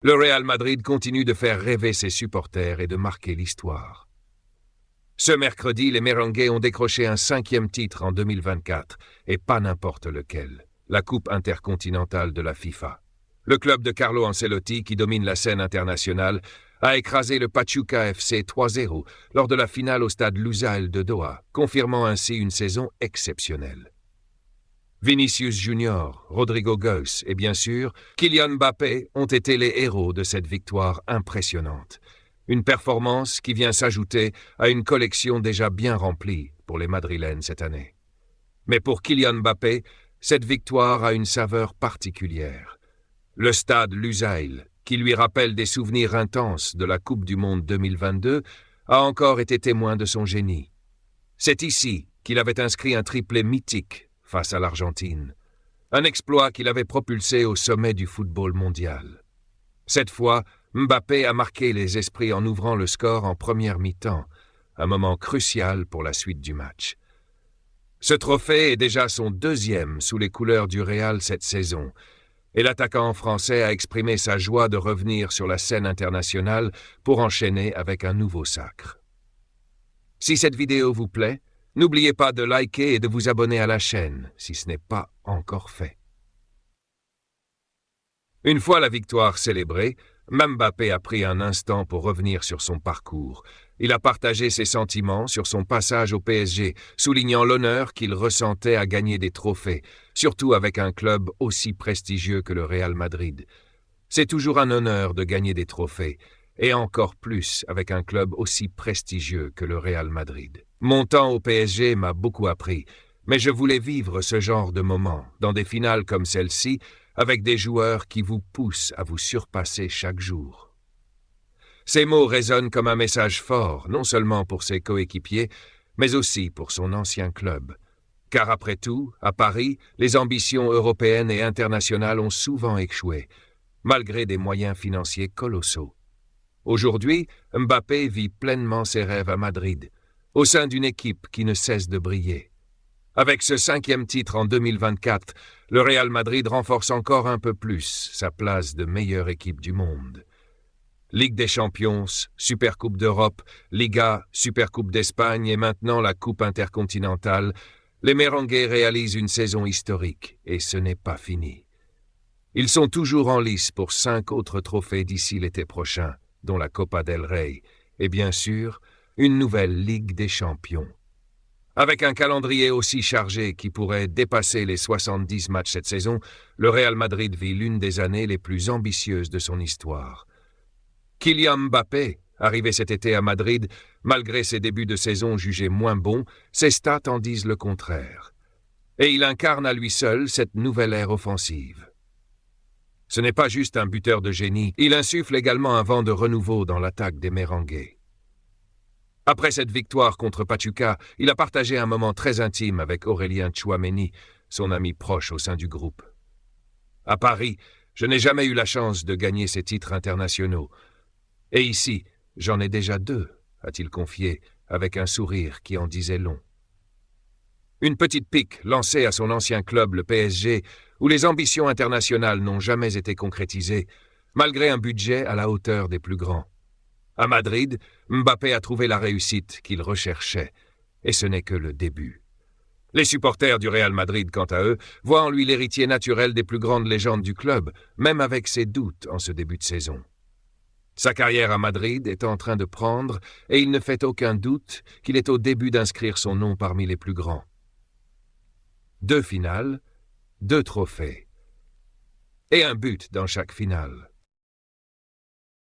Le Real Madrid continue de faire rêver ses supporters et de marquer l'histoire. Ce mercredi, les Merengues ont décroché un 5e titre en 2024, et pas n'importe lequel, la Coupe intercontinentale de la FIFA. Le club de Carlo Ancelotti, qui domine la scène internationale, a écrasé le Pachuca FC 3-0 lors de la finale au stade Lusail de Doha, confirmant ainsi une saison exceptionnelle. Vinicius Junior, Rodrigo Goes et bien sûr Kylian Mbappé ont été les héros de cette victoire impressionnante. Une performance qui vient s'ajouter à une collection déjà bien remplie pour les Madrilènes cette année. Mais pour Kylian Mbappé, cette victoire a une saveur particulière. Le stade Lusail, qui lui rappelle des souvenirs intenses de la Coupe du Monde 2022, a encore été témoin de son génie. C'est ici qu'il avait inscrit un triplé mythique face à l'Argentine, un exploit qui l'avait propulsé au sommet du football mondial. Cette fois, Mbappé a marqué les esprits en ouvrant le score en première mi-temps, un moment crucial pour la suite du match. Ce trophée est déjà son 2e sous les couleurs du Real cette saison, et l'attaquant français a exprimé sa joie de revenir sur la scène internationale pour enchaîner avec un nouveau sacre. Si cette vidéo vous plaît, n'oubliez pas de liker et de vous abonner à la chaîne si ce n'est pas encore fait. Une fois la victoire célébrée, Mbappé a pris un instant pour revenir sur son parcours. Il a partagé ses sentiments sur son passage au PSG, soulignant l'honneur qu'il ressentait à gagner des trophées, surtout avec un club aussi prestigieux que le Real Madrid. C'est toujours un honneur de gagner des trophées, et encore plus avec un club aussi prestigieux que le Real Madrid. Mon temps au PSG m'a beaucoup appris, mais je voulais vivre ce genre de moment, dans des finales comme celle-ci, avec des joueurs qui vous poussent à vous surpasser chaque jour. Ces mots résonnent comme un message fort, non seulement pour ses coéquipiers, mais aussi pour son ancien club. Car après tout, à Paris, les ambitions européennes et internationales ont souvent échoué, malgré des moyens financiers colossaux. Aujourd'hui, Mbappé vit pleinement ses rêves à Madrid, au sein d'une équipe qui ne cesse de briller. Avec ce 5e titre en 2024, le Real Madrid renforce encore un peu plus sa place de meilleure équipe du monde. Ligue des Champions, Supercoupe d'Europe, Liga, Supercoupe d'Espagne et maintenant la Coupe intercontinentale, les Merengues réalisent une saison historique et ce n'est pas fini. Ils sont toujours en lice pour 5 autres trophées d'ici l'été prochain, dont la Copa del Rey et bien sûr une nouvelle Ligue des Champions. Avec un calendrier aussi chargé qui pourrait dépasser les 70 matchs cette saison, le Real Madrid vit l'une des années les plus ambitieuses de son histoire. Kylian Mbappé, arrivé cet été à Madrid, malgré ses débuts de saison jugés moins bons, ses stats en disent le contraire. Et il incarne à lui seul cette nouvelle ère offensive. Ce n'est pas juste un buteur de génie, il insuffle également un vent de renouveau dans l'attaque des Merengues. Après cette victoire contre Pachuca, il a partagé un moment très intime avec Aurélien Tchouaméni, son ami proche au sein du groupe. À Paris, je n'ai jamais eu la chance de gagner ces titres internationaux. Et ici, j'en ai déjà 2, a-t-il confié, avec un sourire qui en disait long. Une petite pique lancée à son ancien club, le PSG, où les ambitions internationales n'ont jamais été concrétisées, malgré un budget à la hauteur des plus grands. À Madrid, Mbappé a trouvé la réussite qu'il recherchait, et ce n'est que le début. Les supporters du Real Madrid, quant à eux, voient en lui l'héritier naturel des plus grandes légendes du club, même avec ses doutes en ce début de saison. Sa carrière à Madrid est en train de prendre, et il ne fait aucun doute qu'il est au début d'inscrire son nom parmi les plus grands. 2 finales, 2 trophées, et un but dans chaque finale.